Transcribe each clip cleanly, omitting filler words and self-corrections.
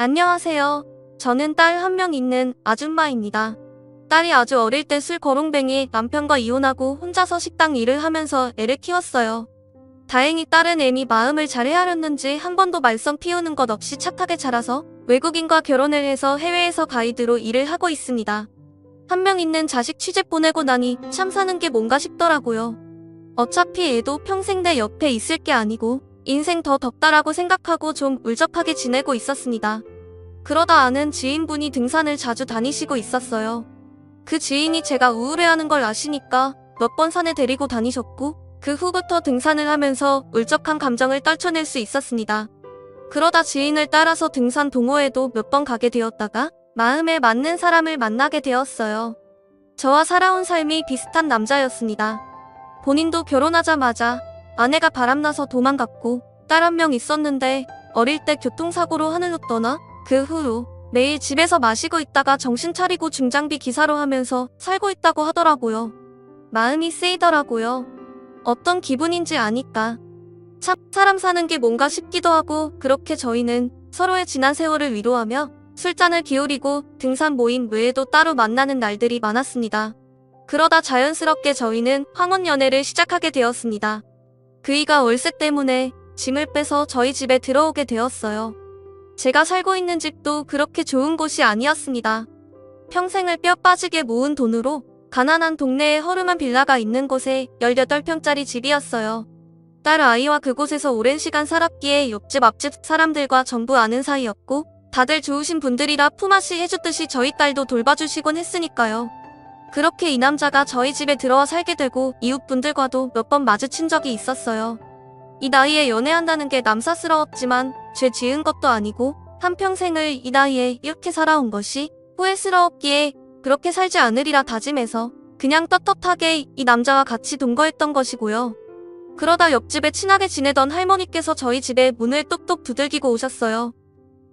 안녕하세요. 저는 딸 한 명 있는 아줌마입니다. 딸이 아주 어릴 때 술 거렁뱅이 남편과 이혼하고 혼자서 식당 일을 하면서 애를 키웠어요. 다행히 딸은 애미 마음을 잘 헤아렸는지 한 번도 말썽 피우는 것 없이 착하게 자라서 외국인과 결혼을 해서 해외에서 가이드로 일을 하고 있습니다. 한 명 있는 자식 취직 보내고 나니 참 사는 게 뭔가 싶더라고요. 어차피 애도 평생 내 옆에 있을 게 아니고 인생 더 덕다라고 생각하고 좀 울적하게 지내고 있었습니다. 그러다 아는 지인분이 등산을 자주 다니시고 있었어요. 그 지인이 제가 우울해하는 걸 아시니까 몇 번 산에 데리고 다니셨고 그 후부터 등산을 하면서 울적한 감정을 떨쳐낼 수 있었습니다. 그러다 지인을 따라서 등산 동호회도 몇 번 가게 되었다가 마음에 맞는 사람을 만나게 되었어요. 저와 살아온 삶이 비슷한 남자였습니다. 본인도 결혼하자마자 아내가 바람나서 도망갔고 딸 한 명 있었는데 어릴 때 교통사고로 하늘로 떠나 그 후로 매일 집에서 마시고 있다가 정신 차리고 중장비 기사로 하면서 살고 있다고 하더라고요. 마음이 쓰이더라고요. 어떤 기분인지 아니까. 참 사람 사는 게 뭔가 싶기도 하고 그렇게 저희는 서로의 지난 세월을 위로하며 술잔을 기울이고 등산 모임 외에도 따로 만나는 날들이 많았습니다. 그러다 자연스럽게 저희는 황혼 연애를 시작하게 되었습니다. 그이가 월세 때문에 짐을 빼서 저희 집에 들어오게 되었어요. 제가 살고 있는 집도 그렇게 좋은 곳이 아니었습니다. 평생을 뼈 빠지게 모은 돈으로 가난한 동네에 허름한 빌라가 있는 곳에 18평짜리 집이었어요. 딸 아이와 그곳에서 오랜 시간 살았기에 옆집 앞집 사람들과 전부 아는 사이였고 다들 좋으신 분들이라 품앗이 해주듯이 저희 딸도 돌봐주시곤 했으니까요. 그렇게 이 남자가 저희 집에 들어와 살게 되고 이웃분들과도 몇 번 마주친 적이 있었어요. 이 나이에 연애한다는 게 남사스러웠지만 죄 지은 것도 아니고 한평생을 이 나이에 이렇게 살아온 것이 후회스러웠기에 그렇게 살지 않으리라 다짐해서 그냥 떳떳하게 이 남자와 같이 동거했던 것이고요. 그러다 옆집에 친하게 지내던 할머니께서 저희 집에 문을 똑똑 두들기고 오셨어요.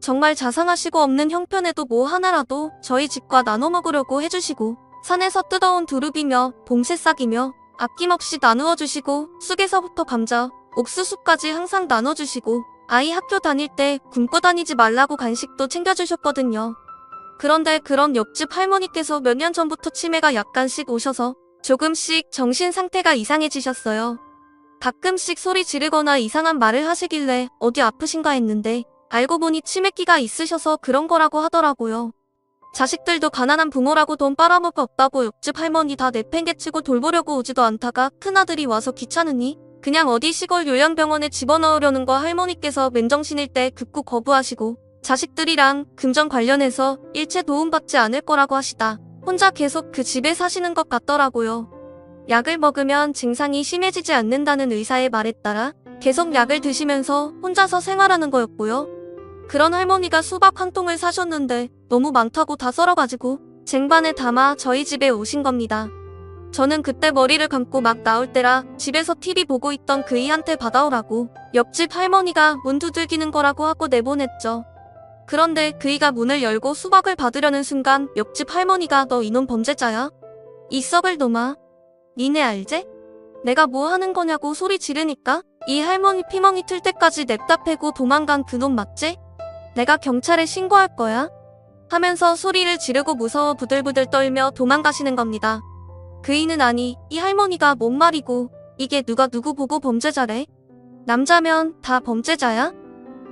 정말 자상하시고 없는 형편에도 뭐 하나라도 저희 집과 나눠 먹으려고 해주시고 산에서 뜯어온 두릅이며 봄새싹이며 아낌없이 나누어 주시고 쑥에서부터 감자, 옥수수까지 항상 나눠주시고 아이 학교 다닐 때 굶고 다니지 말라고 간식도 챙겨주셨거든요. 그런데 그런 옆집 할머니께서 몇 년 전부터 치매가 약간씩 오셔서 조금씩 정신 상태가 이상해지셨어요. 가끔씩 소리 지르거나 이상한 말을 하시길래 어디 아프신가 했는데 알고 보니 치매기가 있으셔서 그런 거라고 하더라고요. 자식들도 가난한 부모라고 돈 빨아먹고 없다고 옆집 할머니 다 내팽개치고 돌보려고 오지도 않다가 큰아들이 와서 귀찮으니 그냥 어디 시골 요양병원에 집어넣으려는 거 할머니께서 맨정신일 때 극구 거부하시고 자식들이랑 금전 관련해서 일체 도움받지 않을 거라고 하시다 혼자 계속 그 집에 사시는 것 같더라고요. 약을 먹으면 증상이 심해지지 않는다는 의사의 말에 따라 계속 약을 드시면서 혼자서 생활하는 거였고요. 그런 할머니가 수박 한 통을 사셨는데 너무 많다고 다 썰어가지고 쟁반에 담아 저희 집에 오신 겁니다. 저는 그때 머리를 감고 막 나올 때라 집에서 TV 보고 있던 그이한테 받아오라고 옆집 할머니가 문 두들기는 거라고 하고 내보냈죠. 그런데 그이가 문을 열고 수박을 받으려는 순간 옆집 할머니가 너 이놈 범죄자야? 이 썩을 놈아. 니네 알제? 내가 뭐 하는 거냐고 소리 지르니까 이 할머니 피멍이 틀 때까지 냅다 패고 도망간 그놈 맞지? 내가 경찰에 신고할 거야? 하면서 소리를 지르고 무서워 부들부들 떨며 도망가시는 겁니다. 그이는 아니 이 할머니가 뭔 말이고 이게 누가 누구 보고 범죄자래? 남자면 다 범죄자야?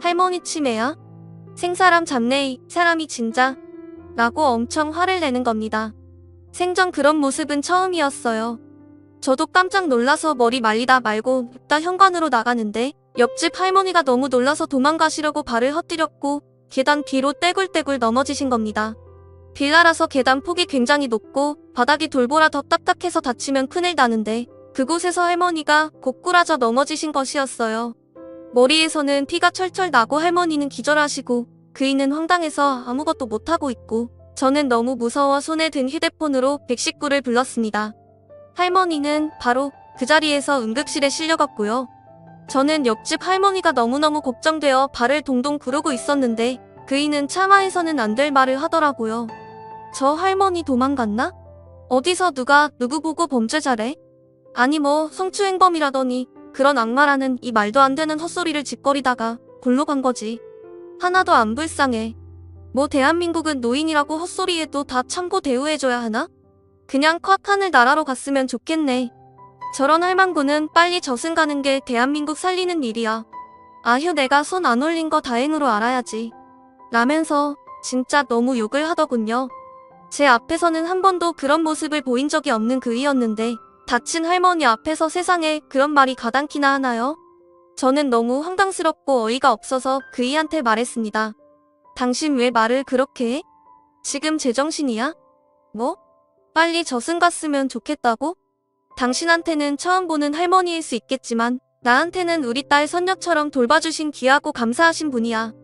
할머니 치매야? 생사람 잡네 이 사람이 진짜? 라고 엄청 화를 내는 겁니다. 생전 그런 모습은 처음이었어요. 저도 깜짝 놀라서 머리 말리다 말고 눕다 현관으로 나가는데 옆집 할머니가 너무 놀라서 도망가시려고 발을 헛디뎠고 계단 뒤로 떼굴떼굴 넘어지신 겁니다. 빌라라서 계단 폭이 굉장히 높고 바닥이 돌보라 더 딱딱해서 다치면 큰일 나는데 그곳에서 할머니가 고꾸라져 넘어지신 것이었어요. 머리에서는 피가 철철 나고 할머니는 기절하시고 그이는 황당해서 아무것도 못하고 있고 저는 너무 무서워 손에 든 휴대폰으로 119를 불렀습니다. 할머니는 바로 그 자리에서 응급실에 실려갔고요. 저는 옆집 할머니가 너무너무 걱정되어 발을 동동 구르고 있었는데 그이는 차마해서는 안 될 말을 하더라고요. 저 할머니 도망갔나? 어디서 누가 누구 보고 범죄자래? 아니 뭐 성추행범이라더니 그런 악마라는 이 말도 안 되는 헛소리를 짓거리다가 골로 간 거지. 하나도 안 불쌍해. 뭐 대한민국은 노인이라고 헛소리해도 다 참고 대우해줘야 하나? 그냥 콱 하늘 나라로 갔으면 좋겠네. 저런 할망구는 빨리 저승 가는 게 대한민국 살리는 일이야. 아휴 내가 손 안 올린 거 다행으로 알아야지. 라면서 진짜 너무 욕을 하더군요. 제 앞에서는 한 번도 그런 모습을 보인 적이 없는 그이였는데 다친 할머니 앞에서 세상에 그런 말이 가당키나 하나요? 저는 너무 황당스럽고 어이가 없어서 그이한테 말했습니다. 당신 왜 말을 그렇게 해? 지금 제정신이야? 뭐? 빨리 저승 갔으면 좋겠다고? 당신한테는 처음 보는 할머니일 수 있겠지만 나한테는 우리 딸 손녀처럼 돌봐주신 귀하고 감사하신 분이야.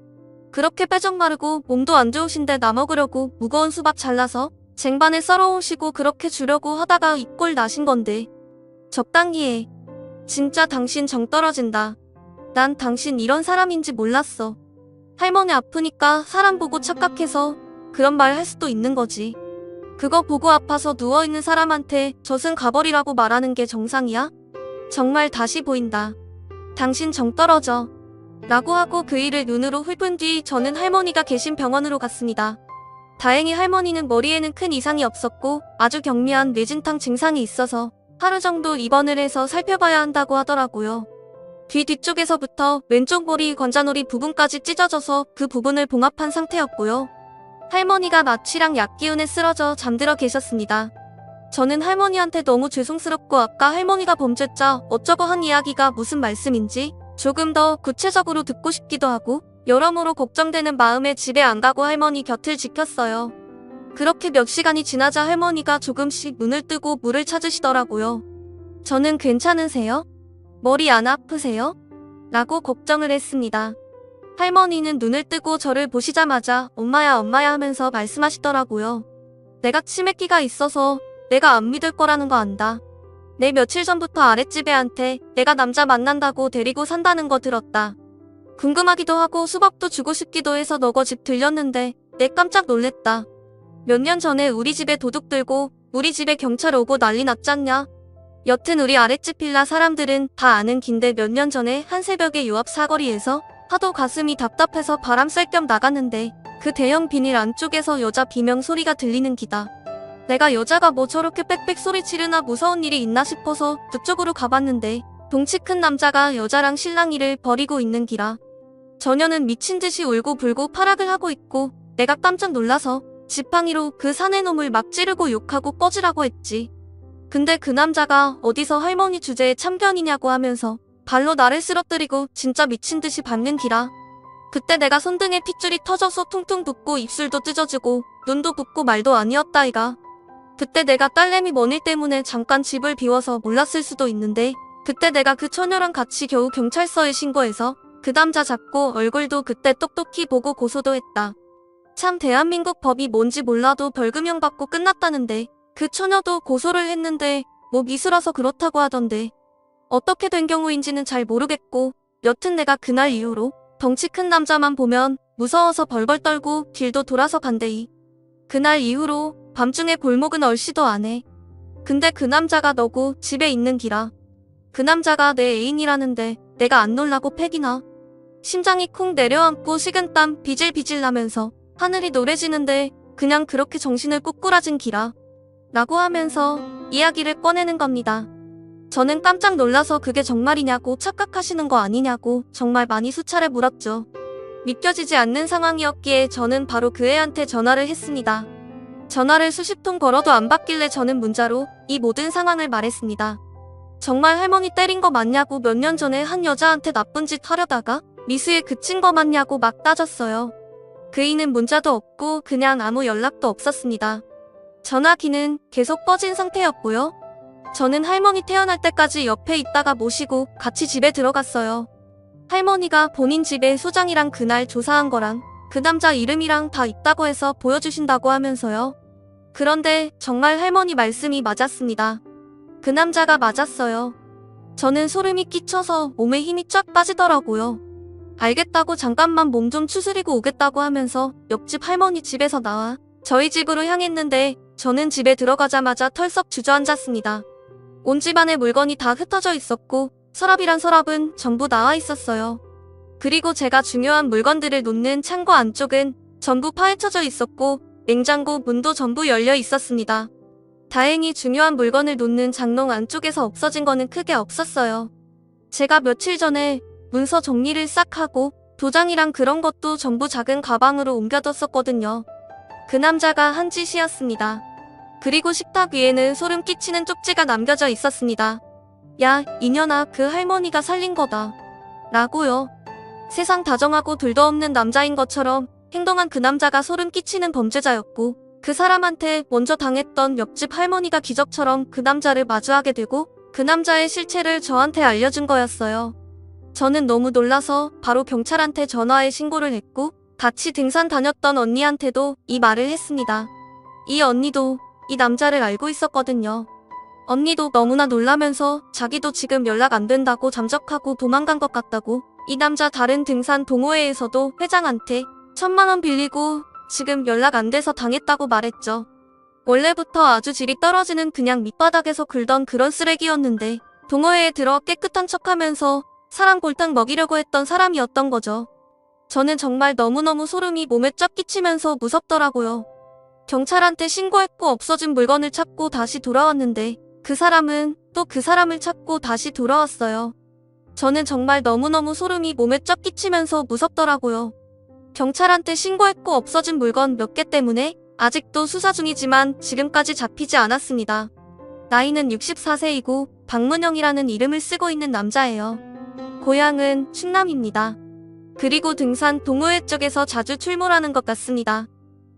그렇게 빼적 마르고 몸도 안 좋으신데 나 먹으려고 무거운 수박 잘라서 쟁반에 썰어오시고 그렇게 주려고 하다가 이 꼴 나신 건데. 적당히 해. 진짜 당신 정 떨어진다. 난 당신 이런 사람인지 몰랐어. 할머니 아프니까 사람 보고 착각해서 그런 말 할 수도 있는 거지. 그거 보고 아파서 누워있는 사람한테 저승 가버리라고 말하는 게 정상이야? 정말 다시 보인다. 당신 정 떨어져. 라고 하고 그 일을 눈으로 훑은 뒤 저는 할머니가 계신 병원으로 갔습니다. 다행히 할머니는 머리에는 큰 이상이 없었고 아주 경미한 뇌진탕 증상이 있어서 하루 정도 입원을 해서 살펴봐야 한다고 하더라고요. 귀 뒤쪽에서부터 왼쪽 머리 관자놀이 부분까지 찢어져서 그 부분을 봉합한 상태였고요. 할머니가 마취랑 약 기운에 쓰러져 잠들어 계셨습니다. 저는 할머니한테 너무 죄송스럽고 아까 할머니가 범죄자 어쩌고 한 이야기가 무슨 말씀인지 조금 더 구체적으로 듣고 싶기도 하고 여러모로 걱정되는 마음에 집에 안 가고 할머니 곁을 지켰어요. 그렇게 몇 시간이 지나자 할머니가 조금씩 눈을 뜨고 물을 찾으시더라고요. 저는 괜찮으세요? 머리 안 아프세요? 라고 걱정을 했습니다. 할머니는 눈을 뜨고 저를 보시자마자 엄마야 엄마야 하면서 말씀하시더라고요. 내가 치매기가 있어서 내가 안 믿을 거라는 거 안다. 내 며칠 전부터 아랫집 애한테 내가 남자 만난다고 데리고 산다는 거 들었다. 궁금하기도 하고 수박도 주고 싶기도 해서 너거 집 들렸는데 내 깜짝 놀랬다. 몇 년 전에 우리 집에 도둑 들고 우리 집에 경찰 오고 난리 났잖냐. 여튼 우리 아랫집 빌라 사람들은 다 아는 긴데 몇 년 전에 한 새벽에 요 앞 사거리에서 하도 가슴이 답답해서 바람 쐴 겸 나갔는데 그 대형 비닐 안쪽에서 여자 비명 소리가 들리는 기다. 내가 여자가 뭐 저렇게 빽빽 소리 지르나 무서운 일이 있나 싶어서 그쪽으로 가봤는데 덩치 큰 남자가 여자랑 실랑이를 벌이고 있는 기라. 저녀는 미친 듯이 울고불고 파락을 하고 있고 내가 깜짝 놀라서 지팡이로 그 사내 놈을 막 찌르고 욕하고 꺼지라고 했지. 근데 그 남자가 어디서 할머니 주제에 참견이냐고 하면서 발로 나를 쓰러뜨리고 진짜 미친 듯이 밟는 기라. 그때 내가 손등에 핏줄이 터져서 퉁퉁 붓고 입술도 찢어지고 눈도 붓고 말도 아니었다이가. 그때 내가 딸내미 먼 일 때문에 잠깐 집을 비워서 몰랐을 수도 있는데 그때 내가 그 처녀랑 같이 겨우 경찰서에 신고해서 그 남자 잡고 얼굴도 그때 똑똑히 보고 고소도 했다. 참 대한민국 법이 뭔지 몰라도 벌금형 받고 끝났다는데 그 처녀도 고소를 했는데 뭐 미수라서 그렇다고 하던데 어떻게 된 경우인지는 잘 모르겠고 여튼 내가 그날 이후로 덩치 큰 남자만 보면 무서워서 벌벌 떨고 길도 돌아서 간대이. 그날 이후로 밤중에 골목은 얼씨도 안 해. 근데 그 남자가 너고 집에 있는 기라. 그 남자가 내 애인이라는데 내가 안 놀라고 패기나. 심장이 쿵 내려앉고 식은땀 비질비질 나면서 하늘이 노래지는데 그냥 그렇게 정신을 꼬꾸라진 기라. 라고 하면서 이야기를 꺼내는 겁니다. 저는 깜짝 놀라서 그게 정말이냐고 착각하시는 거 아니냐고 정말 많이 수차례 물었죠. 믿겨지지 않는 상황이었기에 저는 바로 그 애한테 전화를 했습니다. 전화를 수십 통 걸어도 안 받길래 저는 문자로 이 모든 상황을 말했습니다. 정말 할머니 때린 거 맞냐고 몇 년 전에 한 여자한테 나쁜 짓 하려다가 미수에 그친 거 맞냐고 막 따졌어요. 그이는 문자도 없고 그냥 아무 연락도 없었습니다. 전화기는 계속 꺼진 상태였고요. 저는 할머니 태어날 때까지 옆에 있다가 모시고 같이 집에 들어갔어요. 할머니가 본인 집에 소장이랑 그날 조사한 거랑 그 남자 이름이랑 다 있다고 해서 보여주신다고 하면서요. 그런데 정말 할머니 말씀이 맞았습니다. 그 남자가 맞았어요. 저는 소름이 끼쳐서 몸에 힘이 쫙 빠지더라고요. 알겠다고 잠깐만 몸 좀 추스리고 오겠다고 하면서 옆집 할머니 집에서 나와 저희 집으로 향했는데 저는 집에 들어가자마자 털썩 주저앉았습니다. 온 집안에 물건이 다 흩어져 있었고 서랍이란 서랍은 전부 나와 있었어요. 그리고 제가 중요한 물건들을 놓는 창고 안쪽은 전부 파헤쳐져 있었고 냉장고 문도 전부 열려 있었습니다. 다행히 중요한 물건을 놓는 장롱 안쪽에서 없어진 거는 크게 없었어요. 제가 며칠 전에 문서 정리를 싹 하고 도장이랑 그런 것도 전부 작은 가방으로 옮겨뒀었거든요. 그 남자가 한 짓이었습니다. 그리고 식탁 위에는 소름 끼치는 쪽지가 남겨져 있었습니다. 야, 이년아, 그 할머니가 살린 거다. 라고요. 세상 다정하고 둘도 없는 남자인 것처럼 행동한 그 남자가 소름 끼치는 범죄자였고 그 사람한테 먼저 당했던 옆집 할머니가 기적처럼 그 남자를 마주하게 되고 그 남자의 실체를 저한테 알려준 거였어요. 저는 너무 놀라서 바로 경찰한테 전화해 신고를 했고 같이 등산 다녔던 언니한테도 이 말을 했습니다. 이 언니도 이 남자를 알고 있었거든요. 언니도 너무나 놀라면서 자기도 지금 연락 안 된다고 잠적하고 도망간 것 같다고 이 남자 다른 등산 동호회에서도 회장한테 1,000만 원 빌리고 지금 연락 안 돼서 당했다고 말했죠. 원래부터 아주 질이 떨어지는 그냥 밑바닥에서 굴던 그런 쓰레기였는데 동호회에 들어 깨끗한 척하면서 사람 골탕 먹이려고 했던 사람이었던 거죠. 저는 정말 너무너무 소름이 몸에 쫙 끼치면서 무섭더라고요. 경찰한테 신고했고 없어진 물건을 찾고 다시 돌아왔는데 그 사람은 또 그 사람을 찾고 다시 돌아왔어요. 저는 정말 너무너무 소름이 몸에 쫙 끼치면서 무섭더라고요. 경찰한테 신고했고 없어진 물건 몇 개 때문에 아직도 수사 중이지만 지금까지 잡히지 않았습니다. 나이는 64세이고 박문영이라는 이름을 쓰고 있는 남자예요. 고향은 충남입니다. 그리고 등산 동호회 쪽에서 자주 출몰하는 것 같습니다.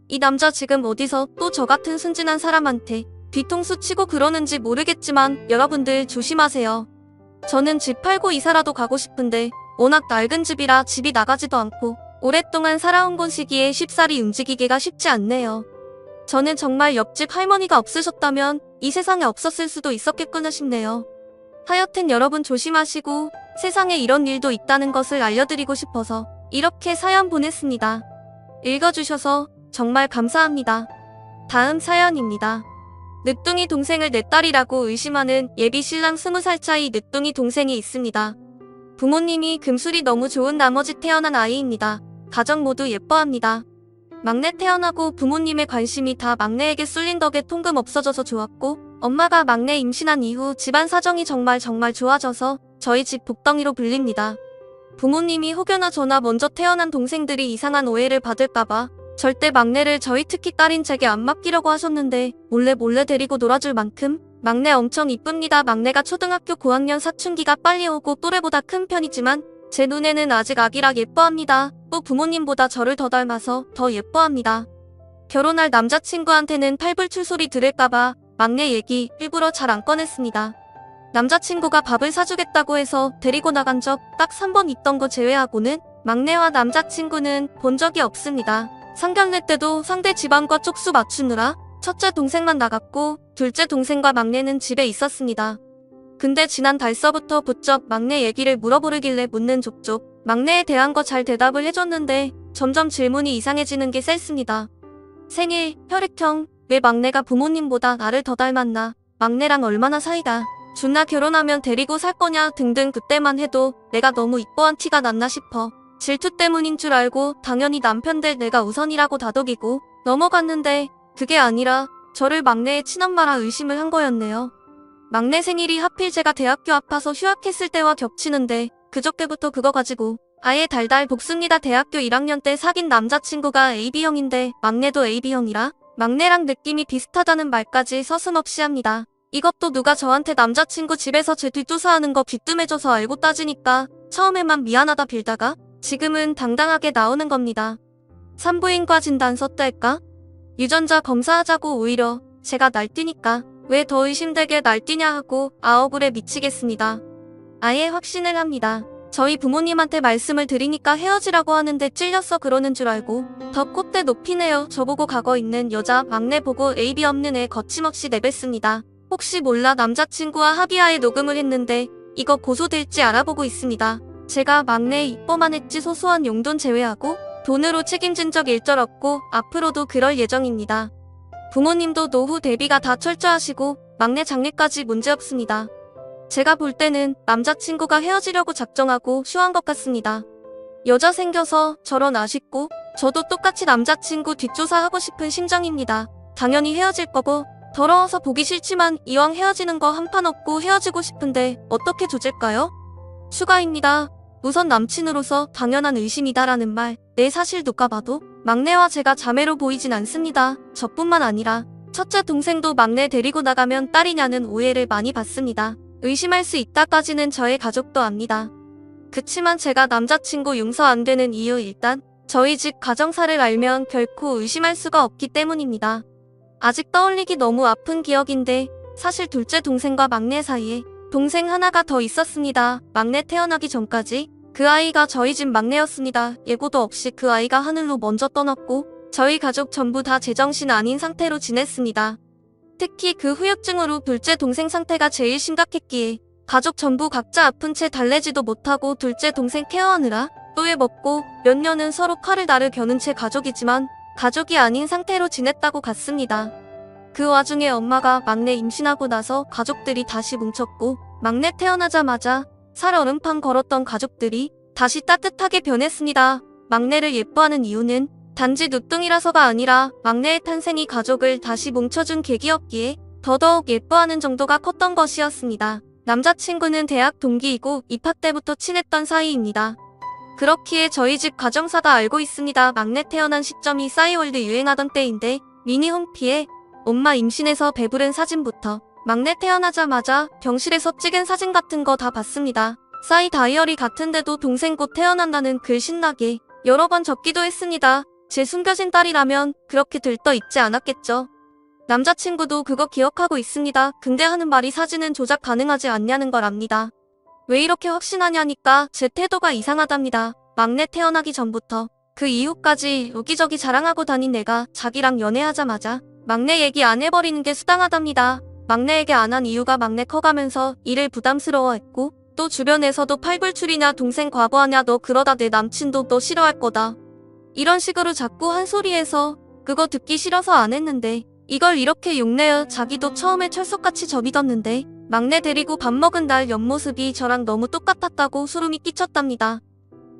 이 남자 지금 어디서 또 저 같은 순진한 사람한테 뒤통수 치고 그러는지 모르겠지만 여러분들 조심하세요. 저는 집 팔고 이사라도 가고 싶은데 워낙 낡은 집이라 집이 나가지도 않고 오랫동안 살아온 곳이기에 쉽사리 움직이기가 쉽지 않네요. 저는 정말 옆집 할머니가 없으셨다면 이 세상에 없었을 수도 있었겠구나 싶네요. 하여튼 여러분 조심하시고 세상에 이런 일도 있다는 것을 알려드리고 싶어서 이렇게 사연 보냈습니다. 읽어주셔서 정말 감사합니다. 다음 사연입니다. 늦둥이 동생을 내 딸이라고 의심하는 예비 신랑 20살 차이 늦둥이 동생이 있습니다. 부모님이 금술이 너무 좋은 나머지 태어난 아이입니다. 가정 모두 예뻐합니다. 막내 태어나고 부모님의 관심이 다 막내에게 쏠린 덕에 통금 없어져서 좋았고 엄마가 막내 임신한 이후 집안 사정이 정말 좋아져서 저희 집 복덩이로 불립니다. 부모님이 혹여나 저나 먼저 태어난 동생들이 이상한 오해를 받을까봐 절대 막내를 저희 특히 딸인 제게 안 맡기려고 하셨는데 몰래 데리고 놀아줄 만큼 막내 엄청 이쁩니다. 막내가 초등학교 고학년 사춘기가 빨리 오고 또래보다 큰 편이지만 제 눈에는 아직 아기라 예뻐합니다. 또 부모님보다 저를 더 닮아서 더 예뻐합니다. 결혼할 남자친구한테는 팔불출 소리 들을까봐 막내 얘기 일부러 잘 안 꺼냈습니다. 남자친구가 밥을 사주겠다고 해서 데리고 나간 적 딱 3번 있던 거 제외하고는 막내와 남자친구는 본 적이 없습니다. 상견례 때도 상대 집안과 쪽수 맞추느라 첫째 동생만 나갔고 둘째 동생과 막내는 집에 있었습니다. 근데 지난 달서부터 부쩍 막내 얘기를 물어보르길래 묻는 족족 막내에 대한 거 잘 대답을 해줬는데 점점 질문이 이상해지는 게 셌습니다. 생일, 혈액형, 왜 막내가 부모님보다 나를 더 닮았나, 막내랑 얼마나 사이가, 준나 결혼하면 데리고 살 거냐 등등. 그때만 해도 내가 너무 이뻐한 티가 났나 싶어 질투 때문인 줄 알고 당연히 남편 될 내가 우선이라고 다독이고 넘어갔는데 그게 아니라 저를 막내의 친엄마라 의심을 한 거였네요. 막내 생일이 하필 제가 대학교 아파서 휴학했을 때와 겹치는데 그저께부터 그거 가지고 아예 달달 볶습니다. 대학교 1학년 때 사귄 남자친구가 AB형인데 막내도 AB형이라 막내랑 느낌이 비슷하다는 말까지 서슴없이 합니다. 이것도 누가 저한테 남자친구 집에서 제 뒷조사하는 거 귀뜸해줘서 알고 따지니까 처음에만 미안하다 빌다가 지금은 당당하게 나오는 겁니다. 산부인과 진단서 뗄까? 유전자 검사하자고. 오히려 제가 날뛰니까 왜 더 의심되게 날뛰냐 하고 억울해 미치겠습니다. 아예 확신을 합니다. 저희 부모님한테 말씀을 드리니까 헤어지라고 하는데 찔렸어 그러는 줄 알고 더 콧대 높이네요. 저보고 과거 있는 여자 막내 보고 AB 없는 애 거침없이 내뱉습니다. 혹시 몰라 남자친구와 합의하에 녹음을 했는데 이거 고소될지 알아보고 있습니다. 제가 막내 이뻐만 했지 소소한 용돈 제외하고 돈으로 책임진 적 일절 없고 앞으로도 그럴 예정입니다. 부모님도 노후 대비가 다 철저하시고 막내 장래까지 문제없습니다. 제가 볼 때는 남자친구가 헤어지려고 작정하고 쇼한 것 같습니다. 여자 생겨서 저런 아쉽고 저도 똑같이 남자친구 뒷조사하고 싶은 심정입니다. 당연히 헤어질 거고 더러워서 보기 싫지만 이왕 헤어지는 거 한판 없고 헤어지고 싶은데 어떻게 조질까요? 추가입니다. 우선 남친으로서 당연한 의심이다라는 말. 네, 사실 누가 봐도 막내와 제가 자매로 보이진 않습니다. 저뿐만 아니라 첫째 동생도 막내 데리고 나가면 딸이냐는 오해를 많이 받습니다. 의심할 수 있다까지는 저의 가족도 압니다. 그치만 제가 남자친구 용서 안 되는 이유, 일단 저희 집 가정사를 알면 결코 의심할 수가 없기 때문입니다. 아직 떠올리기 너무 아픈 기억인데 사실 둘째 동생과 막내 사이에 동생 하나가 더 있었습니다. 막내 태어나기 전까지 그 아이가 저희 집 막내였습니다. 예고도 없이 그 아이가 하늘로 먼저 떠났고 저희 가족 전부 다 제정신 아닌 상태로 지냈습니다. 특히 그 후유증으로 둘째 동생 상태가 제일 심각했기에 가족 전부 각자 아픈 채 달래지도 못하고 둘째 동생 케어하느라 또해 먹고 몇 년은 서로 칼을 나를 겨눈 채 가족이지만 가족이 아닌 상태로 지냈다고 같습니다. 그 와중에 엄마가 막내 임신하고 나서 가족들이 다시 뭉쳤고 막내 태어나자마자 살얼음판 걸었던 가족들이 다시 따뜻하게 변했습니다. 막내를 예뻐하는 이유는 단지 누뚱이라서가 아니라 막내의 탄생이 가족을 다시 뭉쳐준 계기였기에 더더욱 예뻐하는 정도가 컸던 것이었습니다. 남자친구는 대학 동기이고 입학 때부터 친했던 사이입니다. 그렇기에 저희 집 가정사 다 알고 있습니다. 막내 태어난 시점이 싸이월드 유행하던 때인데 미니 홈피에 엄마 임신해서 배부른 사진부터 막내 태어나자마자 병실에서 찍은 사진 같은 거 다 봤습니다. 싸이 다이어리 같은데도 동생 곧 태어난다는 글 신나게 여러 번 적기도 했습니다. 제 숨겨진 딸이라면 그렇게 들떠 있지 않았겠죠. 남자친구도 그거 기억하고 있습니다. 근데 하는 말이 사진은 조작 가능하지 않냐는 걸 압니다. 왜 이렇게 확신하냐니까 제 태도가 이상하답니다. 막내 태어나기 전부터 그 이후까지 여기저기 자랑하고 다닌 내가 자기랑 연애하자마자 막내 얘기 안 해버리는 게 수당하답니다. 막내에게 안 한 이유가 막내 커가면서 일을 부담스러워했고 또 주변에서도 팔불출이냐 동생 과거하냐 너 그러다 내 남친도 너 싫어할 거다. 이런 식으로 자꾸 한 소리해서 그거 듣기 싫어서 안 했는데 이걸 이렇게 욕내어 자기도 처음에 철석같이 접이뒀는데 막내 데리고 밥 먹은 날 옆모습이 저랑 너무 똑같았다고 소름이 끼쳤답니다.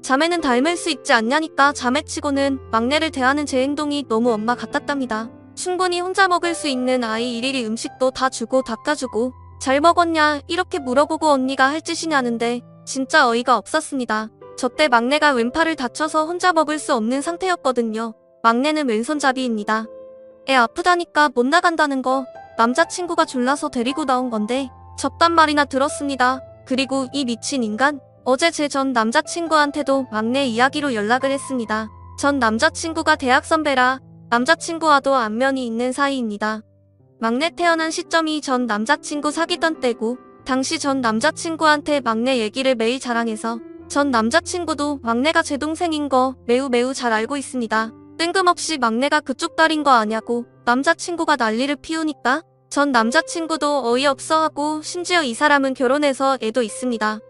자매는 닮을 수 있지 않냐니까 자매치고는 막내를 대하는 제 행동이 너무 엄마 같았답니다. 충분히 혼자 먹을 수 있는 아이 일일이 음식도 다 주고 닦아주고 잘 먹었냐 이렇게 물어보고 언니가 할 짓이냐는데 진짜 어이가 없었습니다. 저 때 막내가 왼팔을 다쳐서 혼자 먹을 수 없는 상태였거든요. 막내는 왼손잡이입니다. 애 아프다니까 못 나간다는 거 남자친구가 졸라서 데리고 나온 건데 저딴 말이나 들었습니다. 그리고 이 미친 인간 어제 제 전 남자친구한테도 막내 이야기로 연락을 했습니다. 전 남자친구가 대학 선배라 남자친구와도 안면이 있는 사이입니다. 막내 태어난 시점이 전 남자친구 사귀던 때고 당시 전 남자친구한테 막내 얘기를 매일 자랑해서 전 남자친구도 막내가 제 동생인 거 매우 잘 알고 있습니다. 뜬금없이 막내가 그쪽 딸인 거 아냐고 남자친구가 난리를 피우니까 전 남자친구도 어이없어 하고 심지어 이 사람은 결혼해서 애도 있습니다.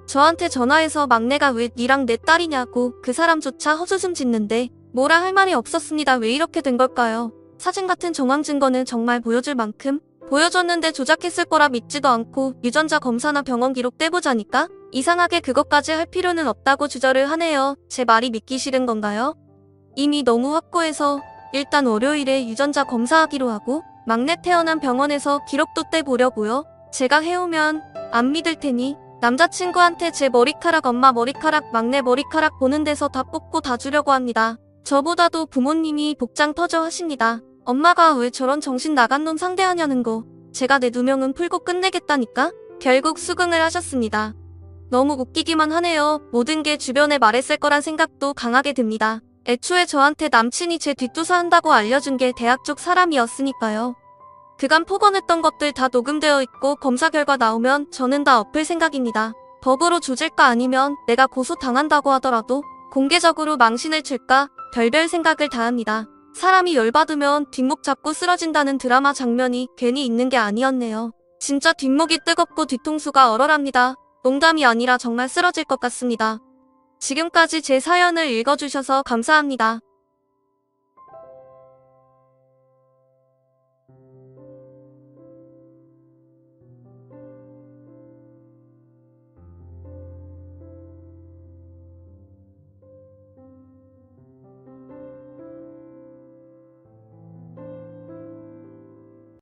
저한테 전화해서 막내가 왜 니랑 내 딸이냐고 그 사람조차 헛웃음 짓는데 뭐라 할 말이 없었습니다. 왜 이렇게 된 걸까요? 사진 같은 정황 증거는 정말 보여줄 만큼 보여줬는데 조작했을 거라 믿지도 않고 유전자 검사나 병원 기록 떼보자니까 이상하게 그것까지 할 필요는 없다고 주저를 하네요. 제 말이 믿기 싫은 건가요? 이미 너무 확고해서 일단 월요일에 유전자 검사하기로 하고 막내 태어난 병원에서 기록도 떼보려고요. 제가 해오면 안 믿을 테니 남자친구한테 제 머리카락 엄마 머리카락 막내 머리카락 보는 데서 다 뽑고 다 주려고 합니다. 저보다도 부모님이 복장 터져 하십니다. 엄마가 왜 저런 정신 나간 놈 상대하냐는 거 제가 내 누명은 풀고 끝내겠다니까 결국 수긍을 하셨습니다. 너무 웃기기만 하네요. 모든 게 주변에 말했을 거란 생각도 강하게 듭니다. 애초에 저한테 남친이 제 뒷조사한다고 알려준 게 대학 쪽 사람이었으니까요. 그간 폭언했던 것들 다 녹음되어 있고 검사 결과 나오면 저는 다 엎을 생각입니다. 법으로 조질까 아니면 내가 고소당한다고 하더라도 공개적으로 망신을 칠까 별별 생각을 다 합니다. 사람이 열받으면 뒷목 잡고 쓰러진다는 드라마 장면이 괜히 있는 게 아니었네요. 진짜 뒷목이 뜨겁고 뒤통수가 얼얼합니다. 농담이 아니라 정말 쓰러질 것 같습니다. 지금까지 제 사연을 읽어주셔서 감사합니다.